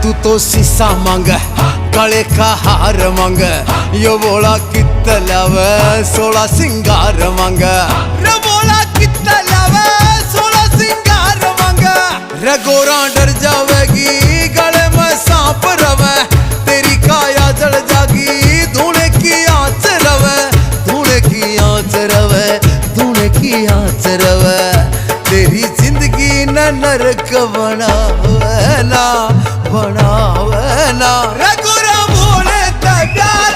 तू तो शीशा मांग गले का हार मांग यो बोला कितना लावे 16 सिंगार मांग रे बोला कितना लावे 16 सिंगार मांग रे गोरा डर जावेगी गले में सांप रवे तेरी काया जल जागी धूने की आंच रवे धूने की आंच रवे धूने की आंच रवे तेरी जिंदगी न नरक बनावे ना रे गोरा बोले प्यार